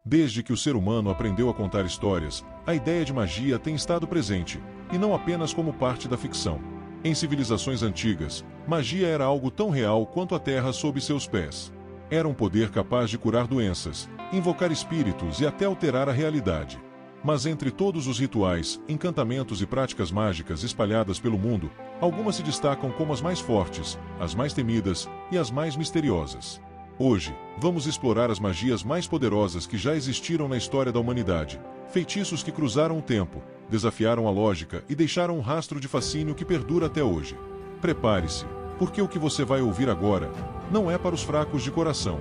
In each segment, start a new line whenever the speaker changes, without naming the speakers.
Desde que o ser humano aprendeu a contar histórias, a ideia de magia tem estado presente, e não apenas como parte da ficção. Em civilizações antigas, magia era algo tão real quanto a terra sob seus pés. Era um poder capaz de curar doenças, invocar espíritos e até alterar a realidade. Mas entre todos os rituais, encantamentos e práticas mágicas espalhadas pelo mundo, algumas se destacam como as mais fortes, as mais temidas e as mais misteriosas. Hoje, vamos explorar as magias mais poderosas que já existiram na história da humanidade, feitiços que cruzaram o tempo, desafiaram a lógica e deixaram um rastro de fascínio que perdura até hoje. Prepare-se, porque o que você vai ouvir agora não é para os fracos de coração.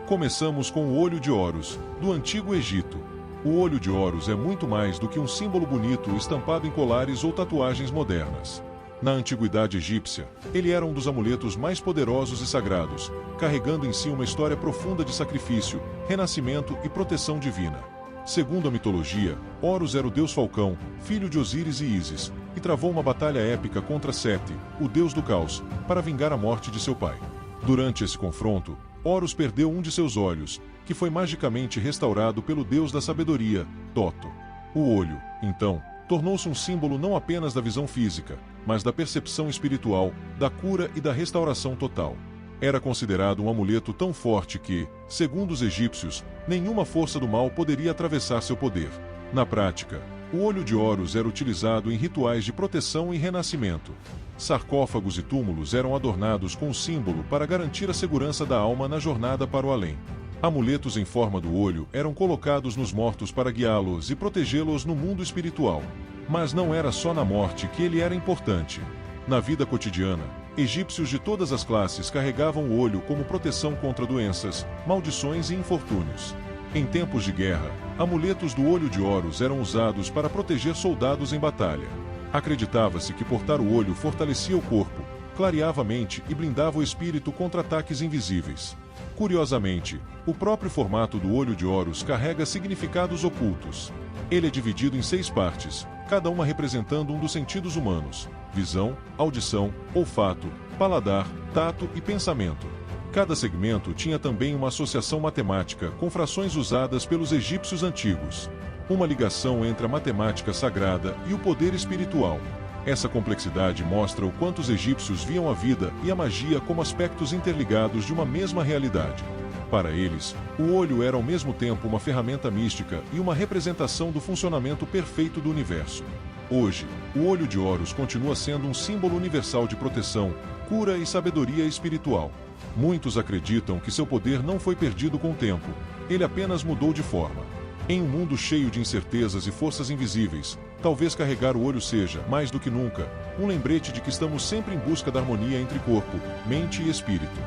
Começamos com o Olho de Horus, do Antigo Egito. O Olho de Horus é muito mais do que um símbolo bonito estampado em colares ou tatuagens modernas. Na antiguidade egípcia, ele era um dos amuletos mais poderosos e sagrados, carregando em si uma história profunda de sacrifício, renascimento e proteção divina. Segundo a mitologia, Horus era o deus Falcão, filho de Osíris e Ísis, e travou uma batalha épica contra Sete, o deus do caos, para vingar a morte de seu pai. Durante esse confronto, Horus perdeu um de seus olhos, que foi magicamente restaurado pelo deus da sabedoria, Toto. O olho, então, tornou-se um símbolo não apenas da visão física, mas da percepção espiritual, da cura e da restauração total. Era considerado um amuleto tão forte que, segundo os egípcios, nenhuma força do mal poderia atravessar seu poder. Na prática, o Olho de Horus era utilizado em rituais de proteção e renascimento. Sarcófagos e túmulos eram adornados com o símbolo para garantir a segurança da alma na jornada para o além. Amuletos em forma do olho eram colocados nos mortos para guiá-los e protegê-los no mundo espiritual. Mas não era só na morte que ele era importante. Na vida cotidiana, egípcios de todas as classes carregavam o olho como proteção contra doenças, maldições e infortúnios. Em tempos de guerra, amuletos do Olho de Horus eram usados para proteger soldados em batalha. Acreditava-se que portar o olho fortalecia o corpo, clareava a mente e blindava o espírito contra ataques invisíveis. Curiosamente, o próprio formato do Olho de Horus carrega significados ocultos. Ele é dividido em 6 partes, cada uma representando um dos sentidos humanos: visão, audição, olfato, paladar, tato e pensamento. Cada segmento tinha também uma associação matemática com frações usadas pelos egípcios antigos. Uma ligação entre a matemática sagrada e o poder espiritual. Essa complexidade mostra o quanto os egípcios viam a vida e a magia como aspectos interligados de uma mesma realidade. Para eles, o olho era ao mesmo tempo uma ferramenta mística e uma representação do funcionamento perfeito do universo. Hoje, o Olho de Horus continua sendo um símbolo universal de proteção, cura e sabedoria espiritual. Muitos acreditam que seu poder não foi perdido com o tempo, ele apenas mudou de forma. Em um mundo cheio de incertezas e forças invisíveis, talvez carregar o olho seja, mais do que nunca, um lembrete de que estamos sempre em busca da harmonia entre corpo, mente e espírito.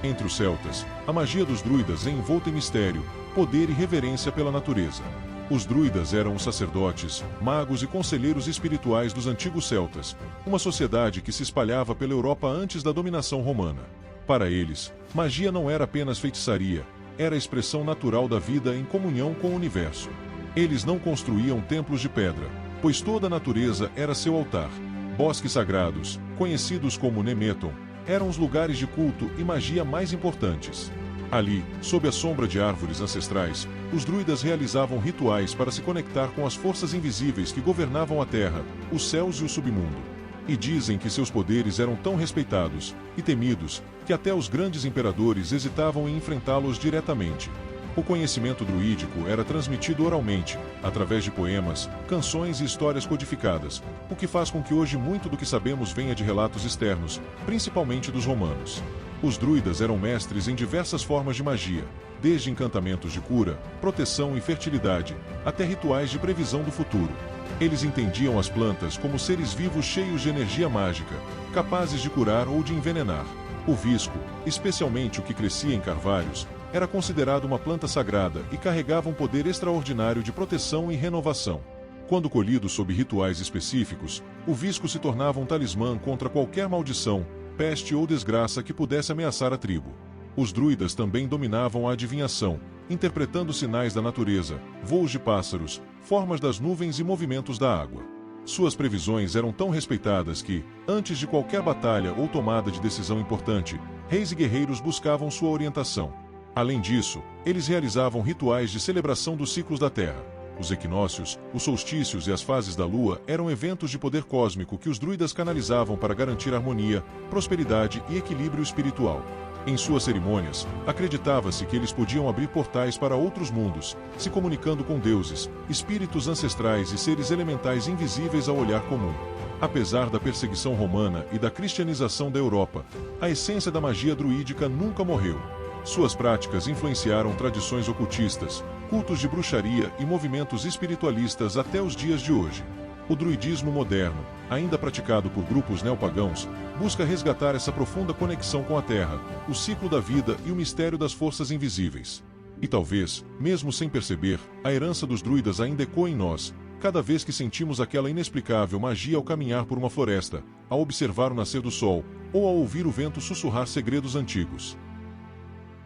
Entre os celtas, a magia dos druidas é envolta em mistério, poder e reverência pela natureza. Os druidas eram os sacerdotes, magos e conselheiros espirituais dos antigos celtas, uma sociedade que se espalhava pela Europa antes da dominação romana. Para eles, magia não era apenas feitiçaria, era a expressão natural da vida em comunhão com o universo. Eles não construíam templos de pedra, pois toda a natureza era seu altar. Bosques sagrados, conhecidos como Nemeton, eram os lugares de culto e magia mais importantes. Ali, sob a sombra de árvores ancestrais, os druidas realizavam rituais para se conectar com as forças invisíveis que governavam a terra, os céus e o submundo. E dizem que seus poderes eram tão respeitados e temidos que até os grandes imperadores hesitavam em enfrentá-los diretamente. O conhecimento druídico era transmitido oralmente, através de poemas, canções e histórias codificadas, o que faz com que hoje muito do que sabemos venha de relatos externos, principalmente dos romanos. Os druidas eram mestres em diversas formas de magia, desde encantamentos de cura, proteção e fertilidade, até rituais de previsão do futuro. Eles entendiam as plantas como seres vivos cheios de energia mágica, capazes de curar ou de envenenar. O visco, especialmente o que crescia em carvalhos, era considerado uma planta sagrada e carregava um poder extraordinário de proteção e renovação. Quando colhido sob rituais específicos, o visco se tornava um talismã contra qualquer maldição, peste ou desgraça que pudesse ameaçar a tribo. Os druidas também dominavam a adivinhação, interpretando sinais da natureza, voos de pássaros, formas das nuvens e movimentos da água. Suas previsões eram tão respeitadas que, antes de qualquer batalha ou tomada de decisão importante, reis e guerreiros buscavam sua orientação. Além disso, eles realizavam rituais de celebração dos ciclos da Terra. Os equinócios, os solstícios e as fases da Lua eram eventos de poder cósmico que os druidas canalizavam para garantir harmonia, prosperidade e equilíbrio espiritual. Em suas cerimônias, acreditava-se que eles podiam abrir portais para outros mundos, se comunicando com deuses, espíritos ancestrais e seres elementais invisíveis ao olhar comum. Apesar da perseguição romana e da cristianização da Europa, a essência da magia druídica nunca morreu. Suas práticas influenciaram tradições ocultistas, cultos de bruxaria e movimentos espiritualistas até os dias de hoje. O druidismo moderno, ainda praticado por grupos neopagãos, busca resgatar essa profunda conexão com a Terra, o ciclo da vida e o mistério das forças invisíveis. E talvez, mesmo sem perceber, a herança dos druidas ainda ecoa em nós, cada vez que sentimos aquela inexplicável magia ao caminhar por uma floresta, ao observar o nascer do sol, ou ao ouvir o vento sussurrar segredos antigos.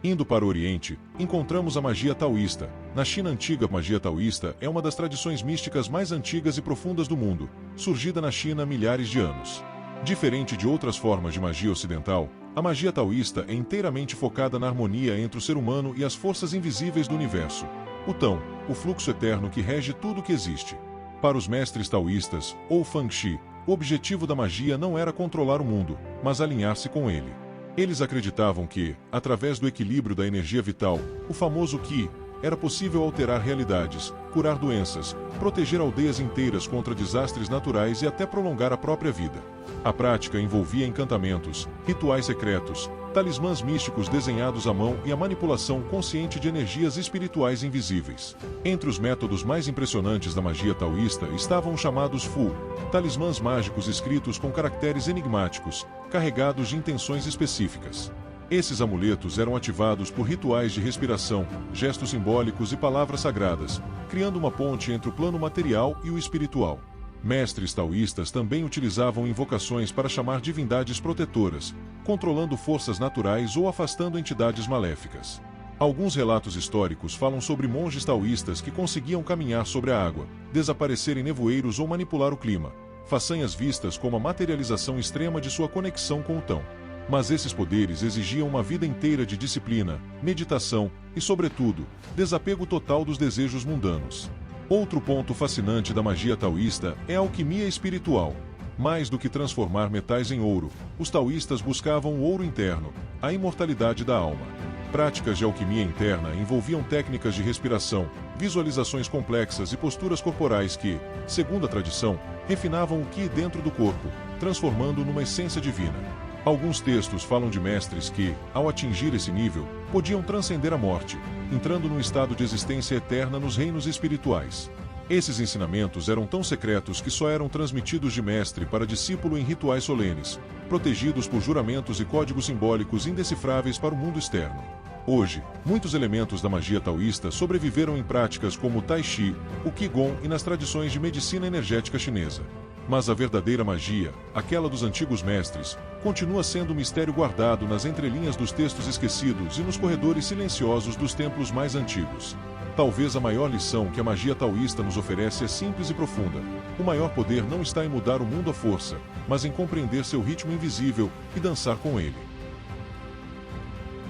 Indo para o Oriente, encontramos a magia taoísta. Na China antiga, a magia taoísta é uma das tradições místicas mais antigas e profundas do mundo, surgida na China há milhares de anos. Diferente de outras formas de magia ocidental, a magia taoísta é inteiramente focada na harmonia entre o ser humano e as forças invisíveis do universo. O Tao, o fluxo eterno que rege tudo o que existe. Para os mestres taoístas, ou Feng Shi, o objetivo da magia não era controlar o mundo, mas alinhar-se com ele. Eles acreditavam que, através do equilíbrio da energia vital, o famoso Qi, era possível alterar realidades, curar doenças, proteger aldeias inteiras contra desastres naturais e até prolongar a própria vida. A prática envolvia encantamentos, rituais secretos, talismãs místicos desenhados à mão e a manipulação consciente de energias espirituais invisíveis. Entre os métodos mais impressionantes da magia taoísta estavam os chamados Fu, talismãs mágicos escritos com caracteres enigmáticos, carregados de intenções específicas. Esses amuletos eram ativados por rituais de respiração, gestos simbólicos e palavras sagradas, criando uma ponte entre o plano material e o espiritual. Mestres taoístas também utilizavam invocações para chamar divindades protetoras, controlando forças naturais ou afastando entidades maléficas. Alguns relatos históricos falam sobre monges taoístas que conseguiam caminhar sobre a água, desaparecer em nevoeiros ou manipular o clima, façanhas vistas como a materialização extrema de sua conexão com o Tao. Mas esses poderes exigiam uma vida inteira de disciplina, meditação e, sobretudo, desapego total dos desejos mundanos. Outro ponto fascinante da magia taoísta é a alquimia espiritual. Mais do que transformar metais em ouro, os taoístas buscavam o ouro interno, a imortalidade da alma. Práticas de alquimia interna envolviam técnicas de respiração, visualizações complexas e posturas corporais que, segundo a tradição, refinavam o Qi dentro do corpo, transformando-o numa essência divina. Alguns textos falam de mestres que, ao atingir esse nível, podiam transcender a morte, entrando num estado de existência eterna nos reinos espirituais. Esses ensinamentos eram tão secretos que só eram transmitidos de mestre para discípulo em rituais solenes, protegidos por juramentos e códigos simbólicos indecifráveis para o mundo externo. Hoje, muitos elementos da magia taoísta sobreviveram em práticas como o Tai Chi, o Qigong e nas tradições de medicina energética chinesa. Mas a verdadeira magia, aquela dos antigos mestres, continua sendo um mistério guardado nas entrelinhas dos textos esquecidos e nos corredores silenciosos dos templos mais antigos. Talvez a maior lição que a magia taoísta nos oferece é simples e profunda. O maior poder não está em mudar o mundo à força, mas em compreender seu ritmo invisível e dançar com ele.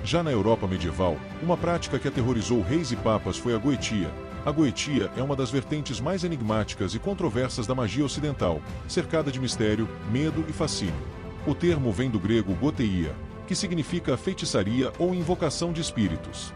Já na Europa medieval, uma prática que aterrorizou reis e papas foi a goetia. A goetia é uma das vertentes mais enigmáticas e controversas da magia ocidental, cercada de mistério, medo e fascínio. O termo vem do grego goteia, que significa feitiçaria ou invocação de espíritos.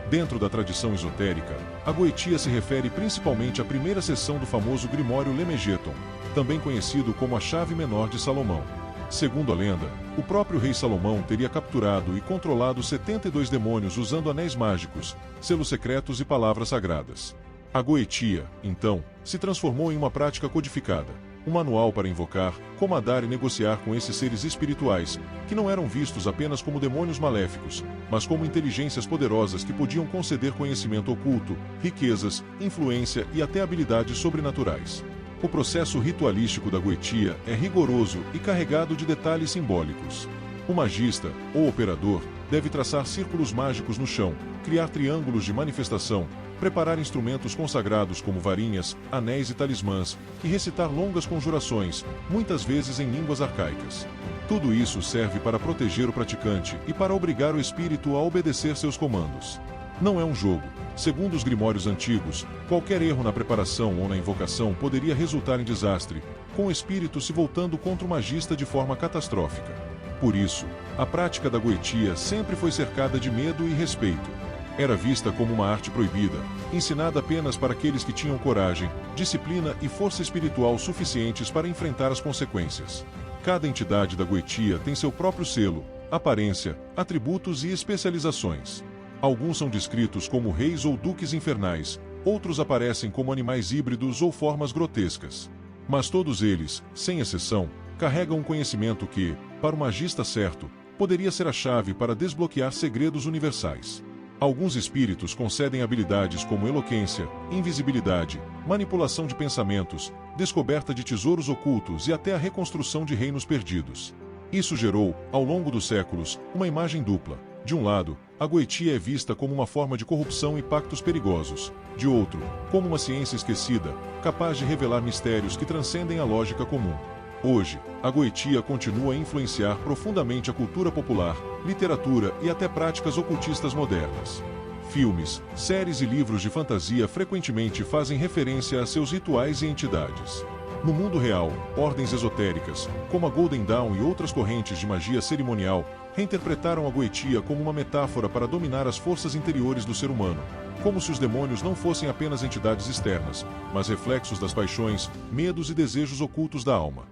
Dentro da tradição esotérica, a goetia se refere principalmente à primeira seção do famoso Grimório Lemegeton, também conhecido como a Chave Menor de Salomão. Segundo a lenda, o próprio rei Salomão teria capturado e controlado 72 demônios usando anéis mágicos, selos secretos e palavras sagradas. A goetia, então, se transformou em uma prática codificada, um manual para invocar, comandar e negociar com esses seres espirituais, que não eram vistos apenas como demônios maléficos, mas como inteligências poderosas que podiam conceder conhecimento oculto, riquezas, influência e até habilidades sobrenaturais. O processo ritualístico da goetia é rigoroso e carregado de detalhes simbólicos. O magista, ou operador, deve traçar círculos mágicos no chão, criar triângulos de manifestação, preparar instrumentos consagrados como varinhas, anéis e talismãs, e recitar longas conjurações, muitas vezes em línguas arcaicas. Tudo isso serve para proteger o praticante e para obrigar o espírito a obedecer seus comandos. Não é um jogo. Segundo os grimórios antigos, qualquer erro na preparação ou na invocação poderia resultar em desastre, com o espírito se voltando contra o magista de forma catastrófica. Por isso, a prática da goetia sempre foi cercada de medo e respeito. Era vista como uma arte proibida, ensinada apenas para aqueles que tinham coragem, disciplina e força espiritual suficientes para enfrentar as consequências. Cada entidade da goetia tem seu próprio selo, aparência, atributos e especializações. Alguns são descritos como reis ou duques infernais, outros aparecem como animais híbridos ou formas grotescas. Mas todos eles, sem exceção, carregam um conhecimento que, para o magista certo, poderia ser a chave para desbloquear segredos universais. Alguns espíritos concedem habilidades como eloquência, invisibilidade, manipulação de pensamentos, descoberta de tesouros ocultos e até a reconstrução de reinos perdidos. Isso gerou, ao longo dos séculos, uma imagem dupla. De um lado, a goetia é vista como uma forma de corrupção e pactos perigosos. De outro, como uma ciência esquecida, capaz de revelar mistérios que transcendem a lógica comum. Hoje, a goetia continua a influenciar profundamente a cultura popular, literatura e até práticas ocultistas modernas. Filmes, séries e livros de fantasia frequentemente fazem referência a seus rituais e entidades. No mundo real, ordens esotéricas, como a Golden Dawn e outras correntes de magia cerimonial, reinterpretaram a goetia como uma metáfora para dominar as forças interiores do ser humano, como se os demônios não fossem apenas entidades externas, mas reflexos das paixões, medos e desejos ocultos da alma.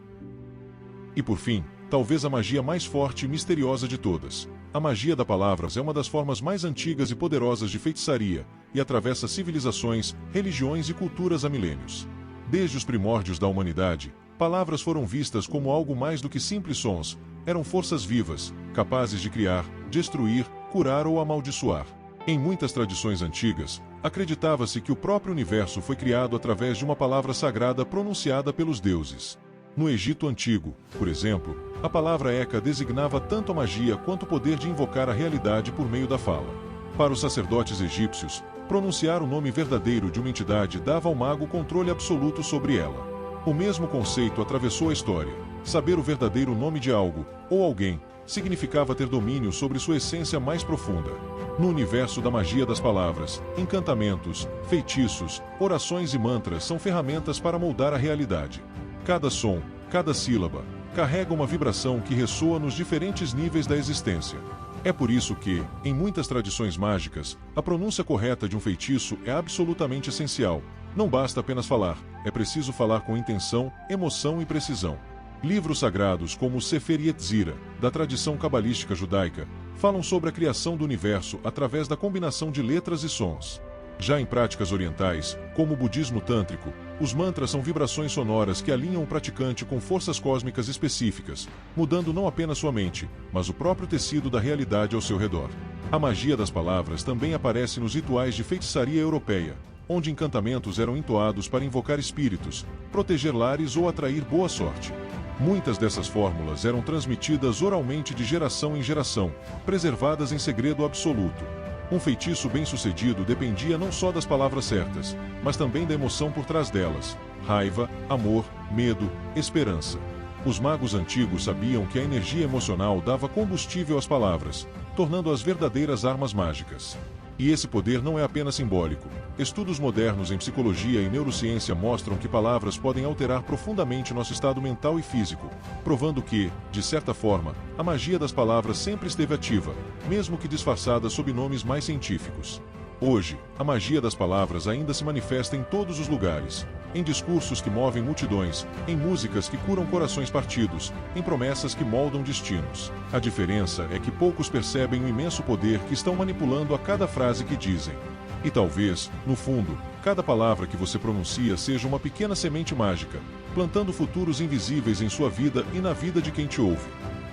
E por fim, talvez a magia mais forte e misteriosa de todas. A magia da palavra é uma das formas mais antigas e poderosas de feitiçaria, e atravessa civilizações, religiões e culturas há milênios. Desde os primórdios da humanidade, palavras foram vistas como algo mais do que simples sons, eram forças vivas, capazes de criar, destruir, curar ou amaldiçoar. Em muitas tradições antigas, acreditava-se que o próprio universo foi criado através de uma palavra sagrada pronunciada pelos deuses. No Egito Antigo, por exemplo, a palavra Eka designava tanto a magia quanto o poder de invocar a realidade por meio da fala. Para os sacerdotes egípcios, pronunciar o nome verdadeiro de uma entidade dava ao mago controle absoluto sobre ela. O mesmo conceito atravessou a história. Saber o verdadeiro nome de algo, ou alguém, significava ter domínio sobre sua essência mais profunda. No universo da magia das palavras, encantamentos, feitiços, orações e mantras são ferramentas para moldar a realidade. Cada som, cada sílaba, carrega uma vibração que ressoa nos diferentes níveis da existência. É por isso que, em muitas tradições mágicas, a pronúncia correta de um feitiço é absolutamente essencial. Não basta apenas falar, é preciso falar com intenção, emoção e precisão. Livros sagrados como o Sefer Yetzirah, da tradição cabalística judaica, falam sobre a criação do universo através da combinação de letras e sons. Já em práticas orientais, como o budismo tântrico, os mantras são vibrações sonoras que alinham o praticante com forças cósmicas específicas, mudando não apenas sua mente, mas o próprio tecido da realidade ao seu redor. A magia das palavras também aparece nos rituais de feitiçaria europeia, onde encantamentos eram entoados para invocar espíritos, proteger lares ou atrair boa sorte. Muitas dessas fórmulas eram transmitidas oralmente de geração em geração, preservadas em segredo absoluto. Um feitiço bem-sucedido dependia não só das palavras certas, mas também da emoção por trás delas: raiva, amor, medo, esperança. Os magos antigos sabiam que a energia emocional dava combustível às palavras, tornando-as verdadeiras armas mágicas. E esse poder não é apenas simbólico. Estudos modernos em psicologia e neurociência mostram que palavras podem alterar profundamente nosso estado mental e físico, provando que, de certa forma, a magia das palavras sempre esteve ativa, mesmo que disfarçada sob nomes mais científicos. Hoje, a magia das palavras ainda se manifesta em todos os lugares, em discursos que movem multidões, em músicas que curam corações partidos, em promessas que moldam destinos. A diferença é que poucos percebem o imenso poder que estão manipulando a cada frase que dizem. E talvez, no fundo, cada palavra que você pronuncia seja uma pequena semente mágica, plantando futuros invisíveis em sua vida e na vida de quem te ouve.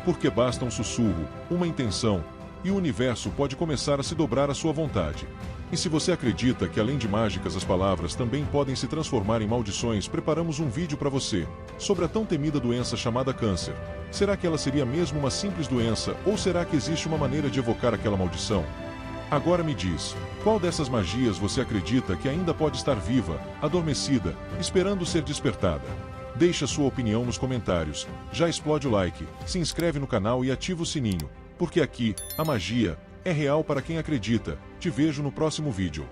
Porque basta um sussurro, uma intenção, e o universo pode começar a se dobrar à sua vontade. E se você acredita que além de mágicas as palavras também podem se transformar em maldições, preparamos um vídeo para você, sobre a tão temida doença chamada câncer. Será que ela seria mesmo uma simples doença, ou será que existe uma maneira de evocar aquela maldição? Agora me diz, qual dessas magias você acredita que ainda pode estar viva, adormecida, esperando ser despertada? Deixa sua opinião nos comentários, já explode o like, se inscreve no canal e ativa o sininho, porque aqui, a magia, é real para quem acredita. Te vejo no próximo vídeo.